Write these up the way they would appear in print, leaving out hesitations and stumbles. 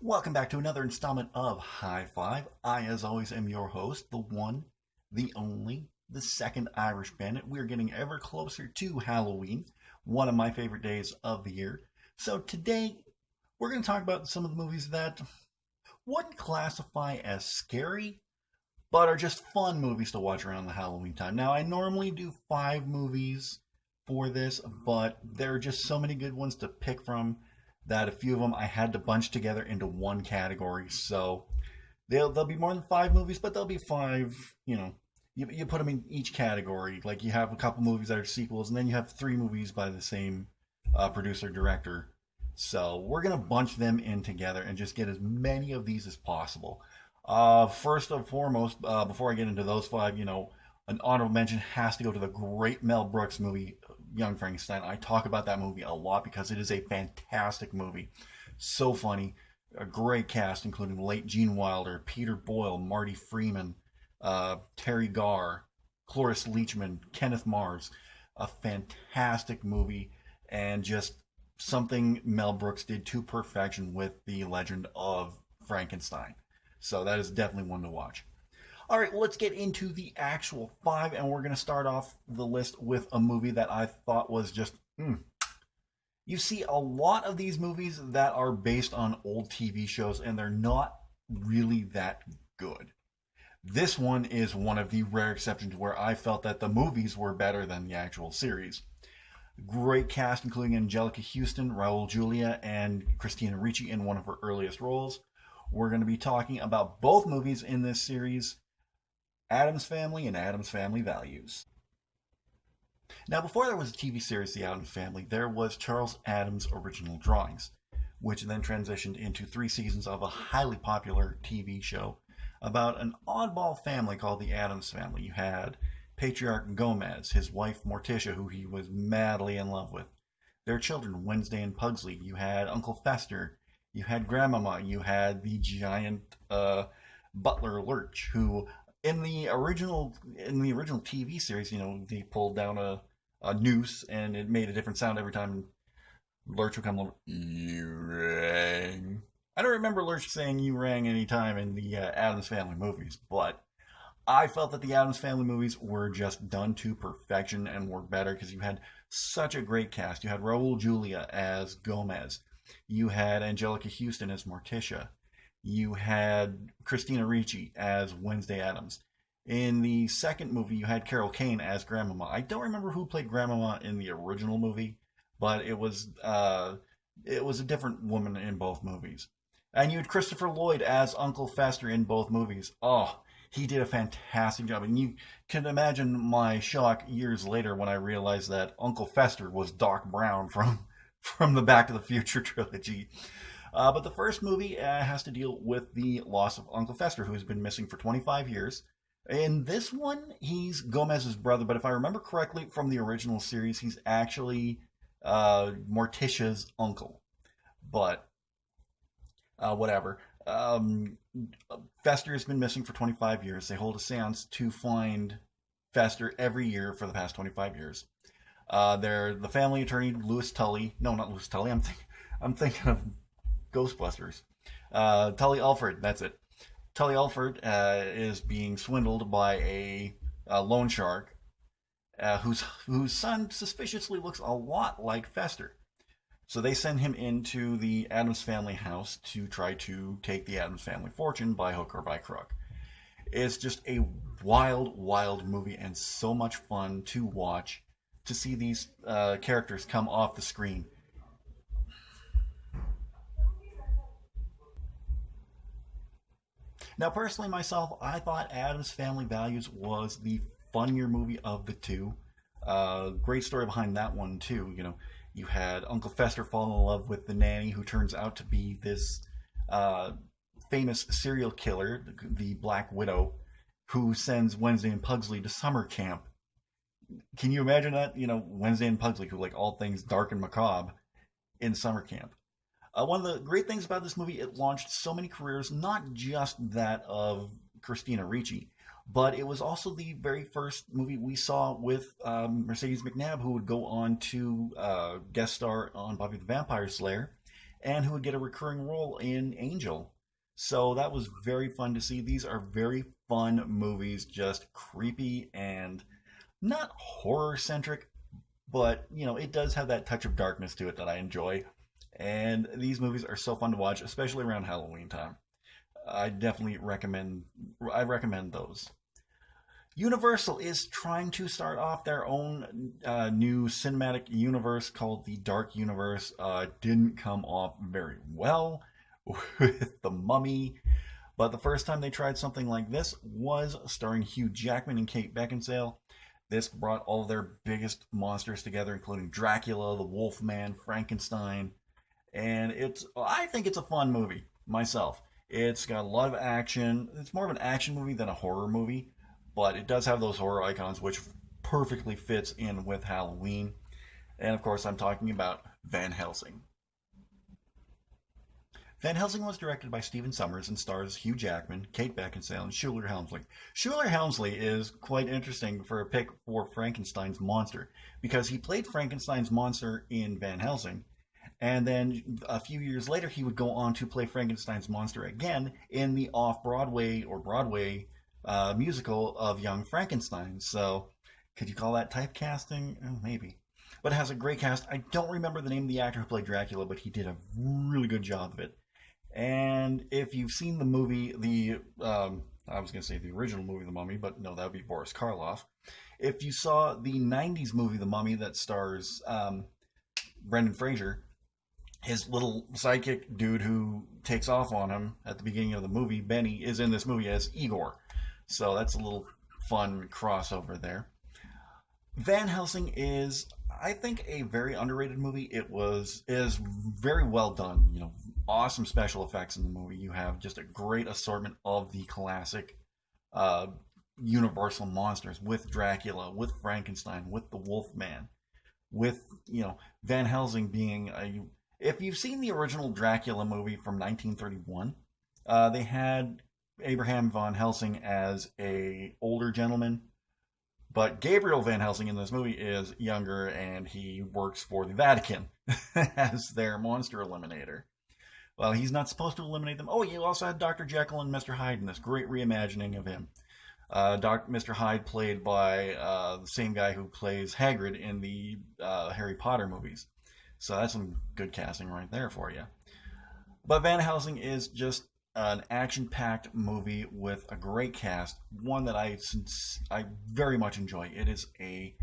Welcome back to another installment of High Five. I, as always, am your host, the one, the only, the second Irish Bandit. We are getting ever closer to Halloween, one of my favorite days of the year. So today, we're going to talk about some of the movies that wouldn't classify as scary, but are just fun movies to watch around the Halloween time. Now, I normally do 5 movies for this, but there are just so many good ones to pick from that a few of them I had to bunch together into one category. So they'll be more than 5 movies, but they'll be 5, you put them in each category. Like you have a couple movies that are sequels, and then you have 3 movies by the same producer director. So we're gonna bunch them in together and just get as many of these as possible. First and foremost, before I get into those 5, an honorable mention has to go to the great Mel Brooks movie, Young Frankenstein. I talk about that movie a lot because it is a fantastic movie. So funny. A great cast, including late Gene Wilder, Peter Boyle, Marty Freeman, Terry Garr, Cloris Leachman, Kenneth Mars. A fantastic movie, and just something Mel Brooks did to perfection with the legend of Frankenstein. So that is definitely one to watch. All right, let's get into the actual 5, and we're going to start off the list with a movie that I thought was just, You see a lot of these movies that are based on old TV shows, and they're not really that good. This one is one of the rare exceptions where I felt that the movies were better than the actual series. Great cast, including Angelica Houston, Raul Julia, and Christina Ricci in one of her earliest roles. We're going to be talking about both movies in this series, Addams Family and Addams Family Values. Now, before there was a TV series, The Addams Family, there was Charles Addams' original drawings, which then transitioned into 3 seasons of a highly popular TV show about an oddball family called the Addams Family. You had Patriarch Gomez, his wife Morticia, who he was madly in love with, their children Wednesday and Pugsley. You had Uncle Fester, you had Grandmama, you had the giant butler Lurch, who in the original TV series, they pulled down a noose and it made a different sound every time Lurch would come along. You rang. I don't remember Lurch saying "you rang" any time in the Addams Family movies, but I felt that the Addams Family movies were just done to perfection and were better because you had such a great cast. You had Raul Julia as Gomez. You had Angelica Houston as Morticia. You had Christina Ricci as Wednesday Addams. In the second movie, you had Carol Kane as Grandmama. I don't remember who played Grandmama in the original movie, but it was a different woman in both movies. And you had Christopher Lloyd as Uncle Fester in both movies. Oh, he did a fantastic job. And you can imagine my shock years later when I realized that Uncle Fester was Doc Brown from the Back to the Future trilogy. But the first movie has to deal with the loss of Uncle Fester, who has been missing for 25 years. In this one, he's Gomez's brother, but if I remember correctly from the original series, he's actually Morticia's uncle. But whatever. Fester has been missing for 25 years. They hold a seance to find Fester every year for the past 25 years. They're the family attorney, Louis Tully. No, not Louis Tully. I'm thinking of Ghostbusters. Tully Alfred, that's it. Tully Alfred is being swindled by a loan shark whose son suspiciously looks a lot like Fester. So they send him into the Addams Family house to try to take the Addams Family fortune by hook or by crook. It's just a wild, wild movie and so much fun to watch, to see these characters come off the screen. Now, personally, myself, I thought Addams Family Values was the funnier movie of the two. Great story behind that one, too. You had Uncle Fester fall in love with the nanny, who turns out to be this famous serial killer, the Black Widow, who sends Wednesday and Pugsley to summer camp. Can you imagine that? Wednesday and Pugsley, who like all things dark and macabre, in summer camp. One of the great things about this movie, it launched so many careers, not just that of Christina Ricci, but it was also the very first movie we saw with Mercedes McNabb, who would go on to guest star on Buffy the Vampire Slayer, and who would get a recurring role in Angel. So that was very fun to see. These are very fun movies, just creepy and not horror centric, but it does have that touch of darkness to it that I enjoy. And these movies are so fun to watch, especially around Halloween time. I definitely recommend those. Universal is trying to start off their own new cinematic universe called the Dark Universe. Didn't come off very well with The Mummy, but the first time they tried something like this was starring Hugh Jackman and Kate Beckinsale. This brought all their biggest monsters together, including Dracula, the Wolfman, Frankenstein, and I think it's a fun movie myself. It's got a lot of action. It's more of an action movie than a horror movie, but it does have those horror icons, which perfectly fits in with Halloween. And of course, I'm talking about Van Helsing. Van Helsing was directed by Stephen Sommers and stars Hugh Jackman, Kate Beckinsale, and Shuler Helmsley. Shuler Helmsley is quite interesting for a pick for Frankenstein's monster, because he played Frankenstein's monster in Van Helsing, and then a few years later he would go on to play Frankenstein's monster again in the off-Broadway or Broadway musical of Young Frankenstein. So could you call that typecasting? Maybe. But it has a great cast. I don't remember the name of the actor who played Dracula, but he did a really good job of it. And if you've seen the movie, I was going to say the original movie, The Mummy, but no, that would be Boris Karloff. If you saw the 90s movie, The Mummy, that stars Brendan Fraser, his little sidekick dude who takes off on him at the beginning of the movie, Benny, is in this movie as Igor. So that's a little fun crossover there. Van Helsing is, I think, a very underrated movie. Is very well done. Awesome special effects in the movie. You have just a great assortment of the classic Universal monsters, with Dracula, with Frankenstein, with the Wolfman, with Van Helsing being a. If you've seen the original Dracula movie from 1931, they had Abraham von Helsing as a older gentleman. But Gabriel Van Helsing in this movie is younger, and he works for the Vatican as their monster eliminator. Well, he's not supposed to eliminate them. Oh, you also had Dr. Jekyll and Mr. Hyde in this great reimagining of him. Mr. Hyde played by the same guy who plays Hagrid in the Harry Potter movies. So that's some good casting right there for you. But Van Helsing is just an action-packed movie with a great cast, one that I very much enjoy. It is a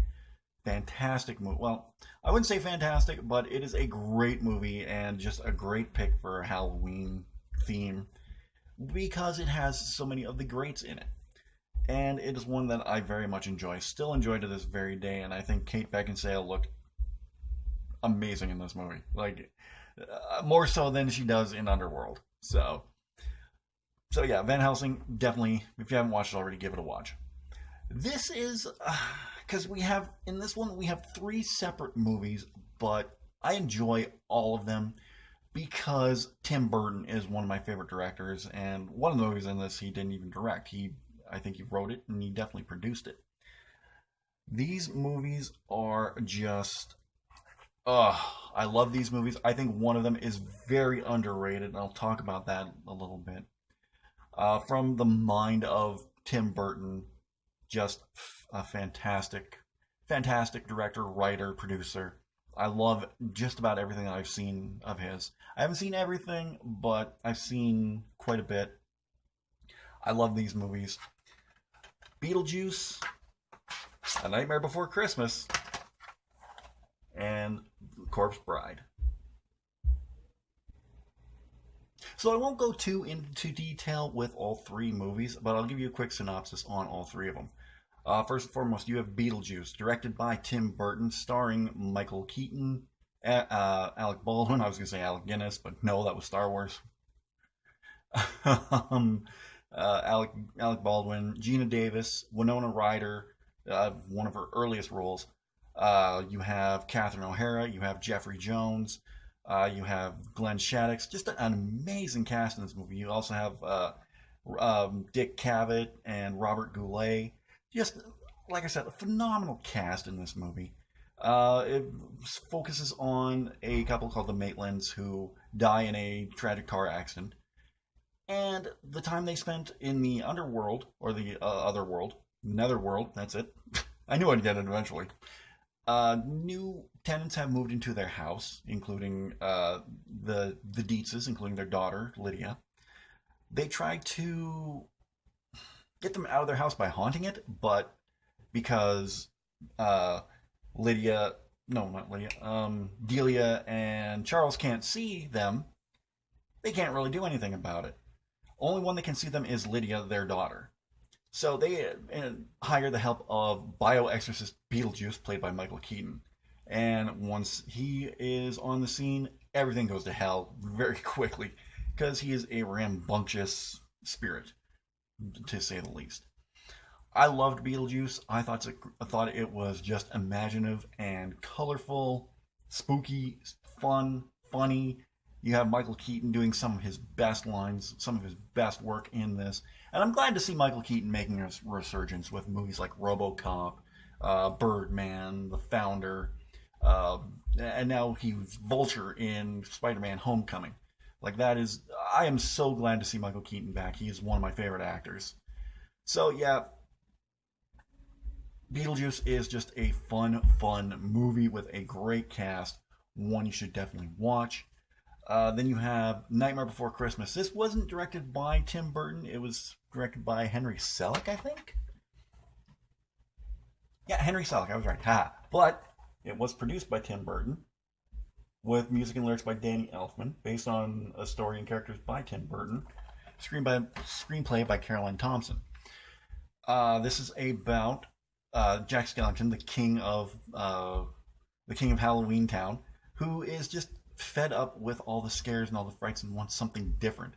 fantastic movie. Well, I wouldn't say fantastic, but it is a great movie and just a great pick for a Halloween theme because it has so many of the greats in it. And it is one that I very much enjoy. Still enjoy to this very day, and I think Kate Beckinsale looked amazing in this movie. Like, more so than she does in Underworld. So yeah, Van Helsing, definitely, if you haven't watched it already, give it a watch. This is, because in this one, we have 3 separate movies, but I enjoy all of them because Tim Burton is one of my favorite directors, and one of the movies in this he didn't even direct. I think he wrote it, and he definitely produced it. These movies are just, I love these movies. I think one of them is very underrated, and I'll talk about that a little bit. From the mind of Tim Burton, just a fantastic director, writer, producer. I love just about everything that I've seen of his. I haven't seen everything, but I've seen quite a bit. I love these movies. Beetlejuice, A Nightmare Before Christmas, and Corpse Bride. So I won't go too into detail with all 3 movies, but I'll give you a quick synopsis on all 3 of them. First and foremost, you have Beetlejuice, directed by Tim Burton, starring Michael Keaton, Alec Baldwin. I was going to say Alec Guinness, but no, that was Star Wars. Alec Baldwin, Gina Davis, Winona Ryder, one of her earliest roles. You have Catherine O'Hara, you have Jeffrey Jones, you have Glenn Shaddix. Just an amazing cast in this movie. You also have Dick Cavett and Robert Goulet. Just, like I said, a phenomenal cast in this movie. It focuses on a couple called the Maitlands who die in a tragic car accident, and the time they spent in the underworld or the other world, netherworld. That's it. I knew I'd get it eventually. New tenants have moved into their house, including the Dietzes, including their daughter Lydia. They try to get them out of their house by haunting it, but because uh, Lydia, no, not Lydia, Delia and Charles can't see them, they can't really do anything about it. Only one that can see them is Lydia, their daughter. So they hire the help of bioexorcist Beetlejuice, played by Michael Keaton. And once he is on the scene, everything goes to hell very quickly because he is a rambunctious spirit, to say the least. I loved Beetlejuice. I thought it was just imaginative and colorful, spooky, fun, funny. You have Michael Keaton doing some of his best lines, some of his best work in this. And I'm glad to see Michael Keaton making a resurgence with movies like RoboCop, Birdman, The Founder, uh, and now he's Vulture in Spider-Man Homecoming. Like that is, I am so glad to see Michael Keaton back. He is one of my favorite actors. So yeah, Beetlejuice is just a fun movie with a great cast. One you should definitely watch. Then you have Nightmare Before Christmas. This wasn't directed by Tim Burton. It was directed by Henry Selick, I think. Yeah, Henry Selick. I was right. Ha! But it was produced by Tim Burton with music and lyrics by Danny Elfman, based on a story and characters by Tim Burton. Screenplay by Caroline Thompson. This is about Jack Skellington, the king of Halloween Town, who is just fed up with all the scares and all the frights and wants something different.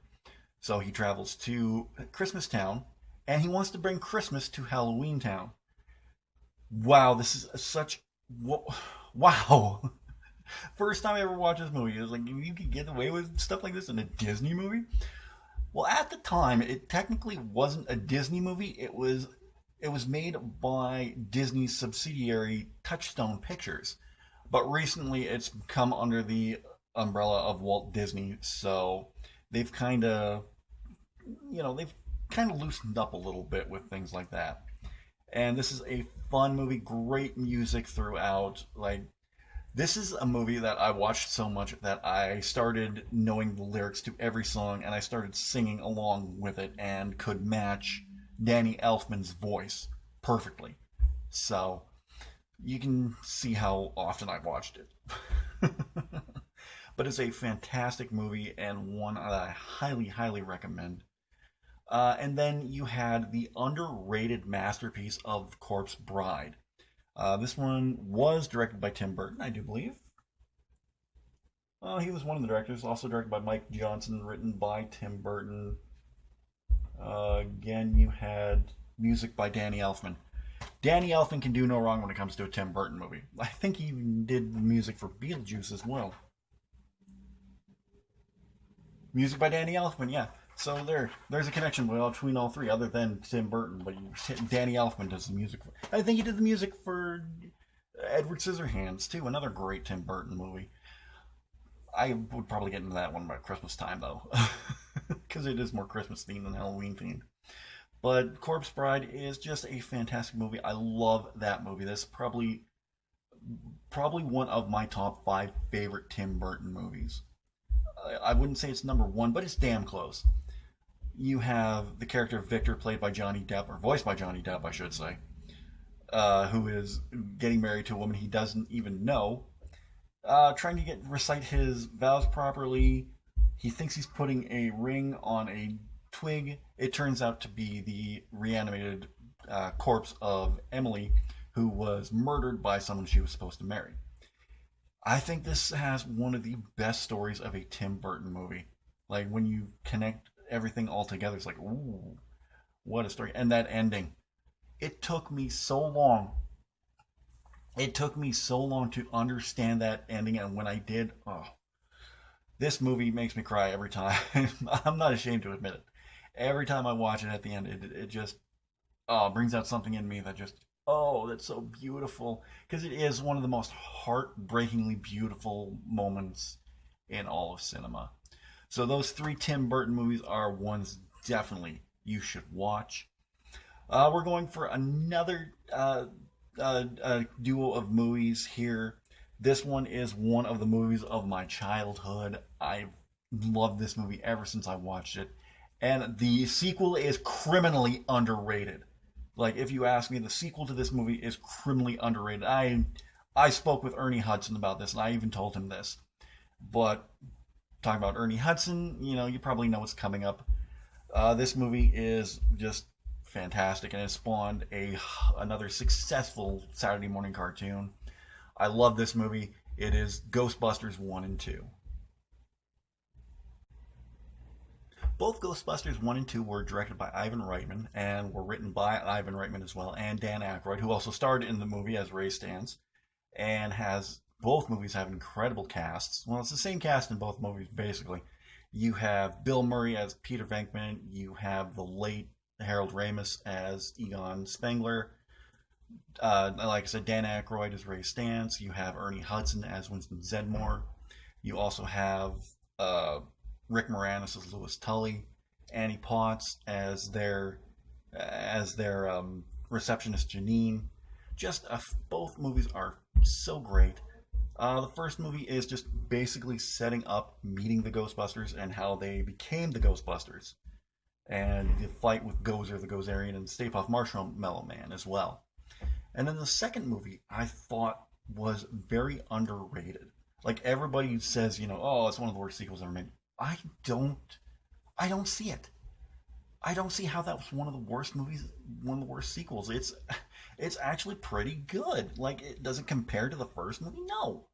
So he travels to Christmas Town, and he wants to bring Christmas to Halloween Town. Wow, this is such wow. First time I ever watched this movie, it was like, you could get away with stuff like this in a Disney movie. Well, at the time, it technically wasn't a Disney movie. It was made by Disney's subsidiary Touchstone Pictures. But recently it's come under the umbrella of Walt Disney, so they've kind of loosened up a little bit with things like that. And this is a fun movie, great music throughout. Like, this is a movie that I watched so much that I started knowing the lyrics to every song, and I started singing along with it and could match Danny Elfman's voice perfectly. So you can see how often I've watched it. But it's a fantastic movie and one that I highly recommend. And then you had the underrated masterpiece of Corpse Bride. This one was directed by Tim Burton, I do believe. He was one of the directors, also directed by Mike Johnson, written by Tim Burton. Again, you had music by Danny Elfman. Danny Elfman can do no wrong when it comes to a Tim Burton movie. I think he even did the music for Beetlejuice as well. Music by Danny Elfman, yeah. So there's a connection between all three, other than Tim Burton. But Danny Elfman does the music. I think he did the music for Edward Scissorhands too, another great Tim Burton movie. I would probably get into that one by Christmas time though, because it is more Christmas themed than Halloween themed. But Corpse Bride is just a fantastic movie. I love that movie. That's probably one of my top 5 favorite Tim Burton movies. I wouldn't say it's number 1, but it's damn close. You have the character Victor, played by Johnny Depp, or voiced by Johnny Depp, I should say, who is getting married to a woman he doesn't even know, trying to recite his vows properly. He thinks he's putting a ring on a twig. It turns out to be the reanimated corpse of Emily, who was murdered by someone she was supposed to marry. I think this has one of the best stories of a Tim Burton movie. Like, when you connect everything all together, it's like, ooh, what a story. And that ending. It took me so long. It took me so long to understand that ending, and when I did, this movie makes me cry every time. I'm not ashamed to admit it. Every time I watch it at the end, it just brings out something in me that just Oh, that's so beautiful. Because it is one of the most heartbreakingly beautiful moments in all of cinema. So those three Tim Burton movies are ones definitely you should watch. We're going for another duo of movies here. This one is one of the movies of my childhood. I've loved this movie ever since I watched it. And the sequel is criminally underrated. Like, if you ask me, the sequel to this movie is criminally underrated. I spoke with Ernie Hudson about this, and I even told him this. But talking about Ernie Hudson, you probably know what's coming up. This movie is just fantastic, and it spawned another successful Saturday morning cartoon. I love this movie. It is Ghostbusters 1 and 2. Both Ghostbusters 1 and 2 were directed by Ivan Reitman and were written by Ivan Reitman as well, and Dan Aykroyd, who also starred in the movie as Ray Stantz, and both movies have incredible casts. Well, it's the same cast in both movies, basically. You have Bill Murray as Peter Venkman, you have the late Harold Ramis as Egon Spengler, like I said, Dan Aykroyd as Ray Stantz, you have Ernie Hudson as Winston Zedmore, you also have Rick Moranis as Louis Tully, Annie Potts as their receptionist Janine. Both movies are so great. The first movie is just basically setting up meeting the Ghostbusters and how they became the Ghostbusters, and the fight with Gozer the Gozerian and Stay Puft Marshmallow Man as well. And then the second movie I thought was very underrated. Like, everybody says, oh, it's one of the worst sequels ever made. I don't see it. I don't see how that was one of the worst movies, one of the worst sequels. It's actually pretty good. Like, it doesn't compare to the first movie, no.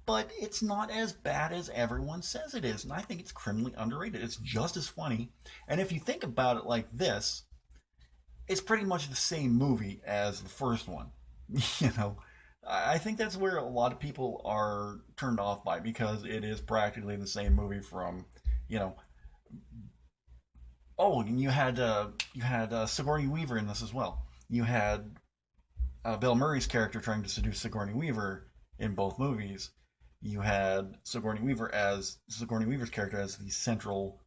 But it's not as bad as everyone says it is, and I think it's criminally underrated. It's just as funny. And if you think about it like this, it's pretty much the same movie as the first one. I think that's where a lot of people are turned off by, because it is practically the same movie from, Oh, and you had Sigourney Weaver in this as well. You had Bill Murray's character trying to seduce Sigourney Weaver in both movies. You had Sigourney Weaver's character as the central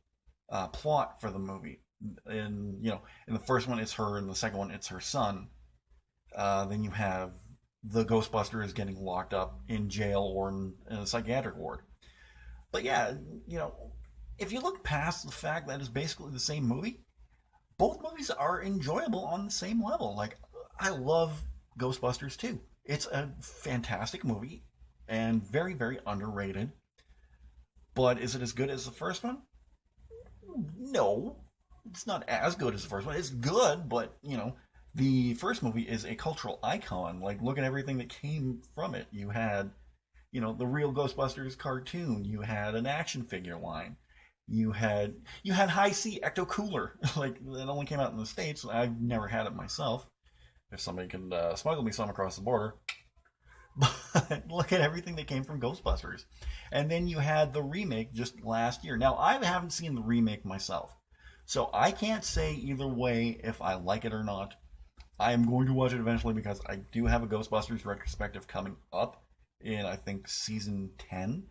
plot for the movie. In the first one it's her, in the second one it's her son. Then you have the Ghostbuster is getting locked up in jail or in a psychiatric ward. But yeah, if you look past the fact that it's basically the same movie, both movies are enjoyable on the same level. Like, I love Ghostbusters 2. It's a fantastic movie and very, very underrated. But is it as good as the first one? No. It's not as good as the first one. It's good, but, the first movie is a cultural icon. Like, look at everything that came from it. You had, the real Ghostbusters cartoon. You had an action figure line. You had High C Ecto Cooler. Like, it only came out in the States. I've never had it myself. If somebody can smuggle me some across the border. But look at everything that came from Ghostbusters. And then you had the remake just last year. Now, I haven't seen the remake myself, so I can't say either way if I like it or not. I am going to watch it eventually because I do have a Ghostbusters retrospective coming up in, I think, season 10.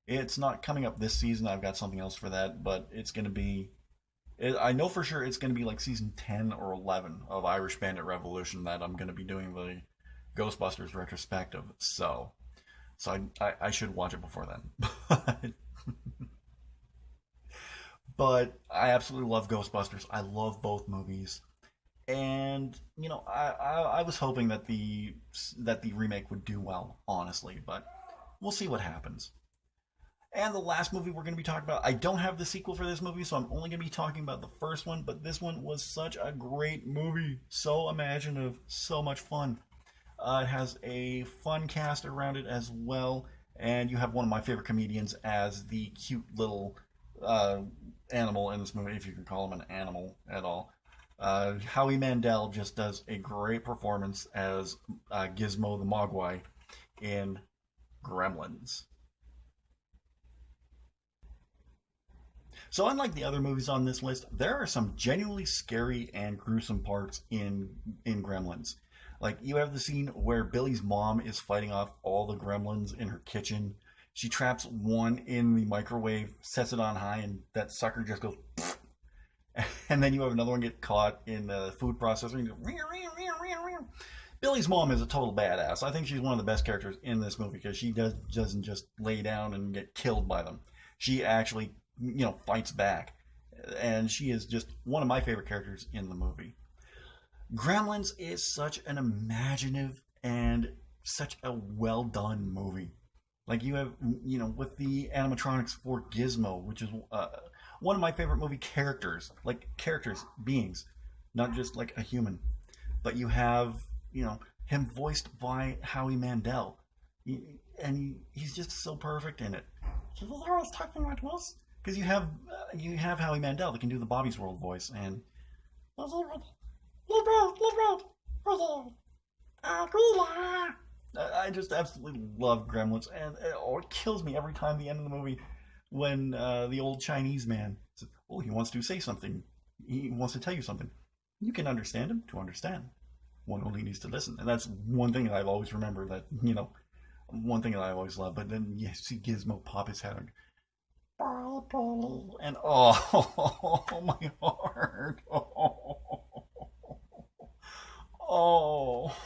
It's not coming up this season. I've got something else for that, but it's going to be... I know for sure it's going to be like season 10 or 11 of Irish Bandit Revolution that I'm going to be doing the Ghostbusters retrospective. So I should watch it before then. But I absolutely love Ghostbusters. I love both movies. And I was hoping that the remake would do well, honestly, but we'll see what happens. And the last movie we're going to be talking about, I don't have the sequel for this movie, so I'm only going to be talking about the first one, but this one was such a great movie. So imaginative, so much fun. It has a fun cast around it as well, and you have one of my favorite comedians as the cute little animal in this movie, if you can call him an animal at all. Howie Mandel just does a great performance as Gizmo the Mogwai in Gremlins. So unlike the other movies on this list, there are some genuinely scary and gruesome parts in Gremlins. Like, you have the scene where Billy's mom is fighting off all the gremlins in her kitchen. She traps one in the microwave, sets it on high, and that sucker just goes. And then you have another one get caught in the food processor and goes. Billy's mom is a total badass. I think she's one of the best characters in this movie because she doesn't just lay down and get killed by them. She actually, fights back. And she is just one of my favorite characters in the movie. Gremlins is such an imaginative and such a well done movie. Like, you have, with the animatronics for Gizmo, which is one of my favorite movie characters. Like, characters, beings, not just like a human. But you have, him voiced by Howie Mandel. He's just so perfect in it. He's always talking like this. Because you have Howie Mandel that can do the Bobby's World voice. And I just absolutely love Gremlins, and it kills me every time the end of the movie when the old Chinese man says, "Oh, he wants to say something. He wants to tell you something. You can understand him to understand. One only needs to listen." And that's one thing that I've always remembered. That one thing that I always love. But then you see Gizmo pop his head and oh my heart. Oh,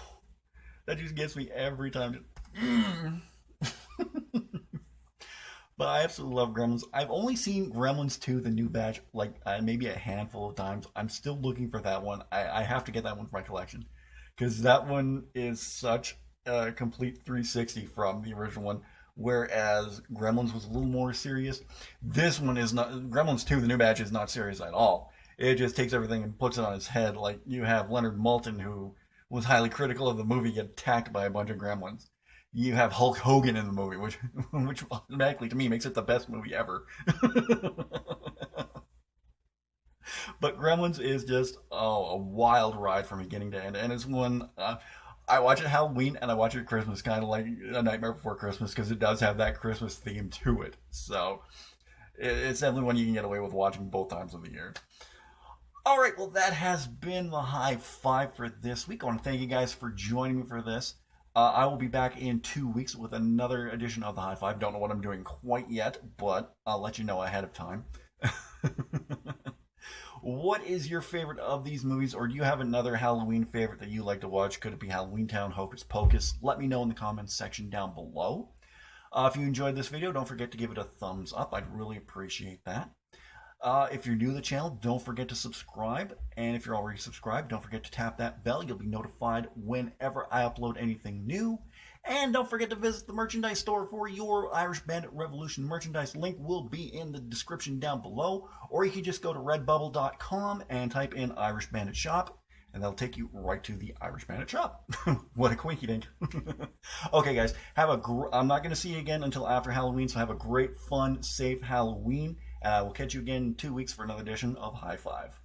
that just gets me every time. But I absolutely love Gremlins. I've only seen Gremlins 2, the new batch, like maybe a handful of times. I'm still looking for that one. I have to get that one for my collection because that one is such a complete 360 from the original one. Whereas Gremlins was a little more serious. This one is not. Gremlins 2, the new batch, is not serious at all. It just takes everything and puts it on its head. Like, you have Leonard Maltin, who was highly critical of the movie, get attacked by a bunch of gremlins. You have Hulk Hogan in the movie, which automatically, to me, makes it the best movie ever. But Gremlins is just, a wild ride from beginning to end. And it's one, I watch it Halloween and I watch it at Christmas, kind of like A Nightmare Before Christmas, because it does have that Christmas theme to it. So, it's definitely one you can get away with watching both times of the year. Alright, well, that has been the High Five for this week. I want to thank you guys for joining me for this. I will be back in 2 weeks with another edition of the High Five. Don't know what I'm doing quite yet, but I'll let you know ahead of time. What is your favorite of these movies, or do you have another Halloween favorite that you like to watch? Could it be Halloween Town, Hocus Pocus? Let me know in the comments section down below. If you enjoyed this video, don't forget to give it a thumbs up. I'd really appreciate that. If you're new to the channel, don't forget to subscribe. And if you're already subscribed, don't forget to tap that bell. You'll be notified whenever I upload anything new. And don't forget to visit the merchandise store for your Irish Bandit Revolution merchandise. Link will be in the description down below. Or you can just go to redbubble.com and type in Irish Bandit Shop. And that'll take you right to the Irish Bandit Shop. What a quinky dink. Okay, guys. I'm not going to see you again until after Halloween. So have a great, fun, safe Halloween. And I will catch you again in 2 weeks for another edition of High Five.